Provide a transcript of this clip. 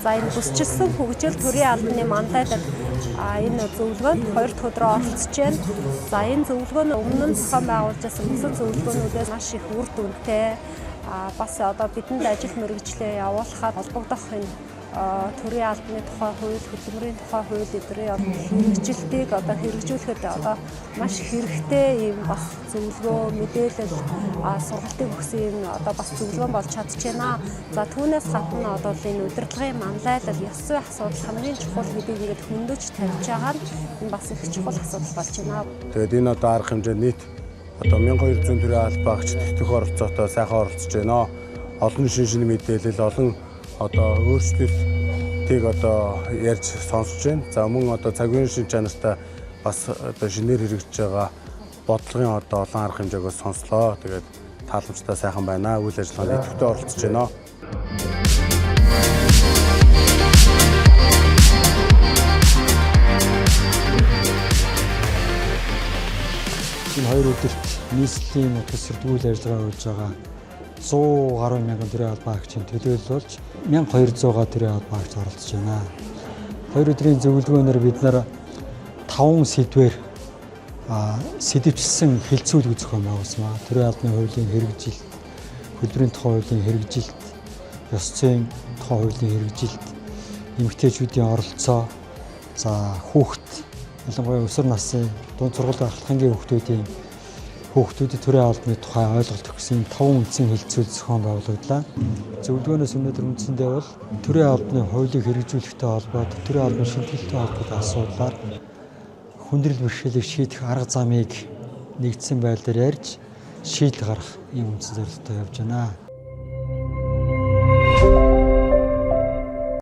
За энэ бүсчилсэн хөгжил төрийн албаны мандатад энэ зөвлөгөөнд 2 дахь өдрөө оролцож байна. За энэ зөвлөгөө нь өмнө нь зохион байгуулж байсан бусад зөвлөгөөнүүдээс маш их үр дүнтэй. Бас одоо бидэнд ажил мэргэжлээ явуулахад холбогдох энэ төрийн албаны тухай хууль, хөдөлмөрийн тухай хууль эдгээр хэрэгжилтийг одоо хэрэгжүүлэхэд одоо маш хэрэгтэй юм бас зөвлөгөө, мэдээлэл, сургалтыг өгсөн юм одоо бас зөвлөгөө болж чадчихна. За түүнээс гадна одоо энэ удирдлагын манлайлал, ёс зүйн асуудал хамгийн чухал гэдгийг ингээд хөндөж тавьж байгаа нь энэ бас их чухал асуудал болж байна. Тэгээд энэ одоо арга хэмжээ нийт одоо 1200 төрлийн албаагч тэтгэх оролцоотой сайхан оролцож байна. Олон шинэ мэдээлэл, олон одоо өөрчлөлтийг одоо ярьж сонсож байна. За мөн одоо цагийн шин чанартай бас одоо шинээр хэрэгжиж байгаа бодлогын одоо олон арга хэмжээгөө сонслоо. Тэгээд тааламжтай сайхан байна. Үйл ажиллагаанд идэвхтэй оролцож байна. Энэ 2 өдөрт нийслэлийн төсвөрдгүүл ажиллагаа хийж байгаа 100 гаруй мянган төрийн албаагчийн төлөөлөлж 1200 төрийн албаагч оролцож байна. 2 өдрийн зөвлөгөөнөөр бид нар 5 сэдвээр сэдвчилсэн хэлцүүлэг зохион байгуулсан. Төрийн албаны хуулийн хэрэгжилт, хөдөлмөрийн тухай хуулийн хэрэгжилт, ёс зүйн тухай хуулийн хэрэгжилт, эмэгтэйчүүдийн оролцоо, за хүүхэд, ялангуяа өсвөр насны дунд сургууль ахлахангийн хүүхдүүдэд төрийн албаны тухай ойлголт өгсөн 5 үндсэн хэлцүүлэг зохион байгуулагдлаа. Зөвлөгөөнөөс өнөөдөр үндсэндээ бол төрийн албаны хуулийг хэрэгжүүлэхтэй холбоотой, төрийн албаны шимтгэлтэй холбоотой асуудлаар хүндрэл бэрхшээлийг шийдэх арга замыг нэгдсэн байдлаар ярьж шийдэл гаргах ийм үндсэн зорилготой явж байна.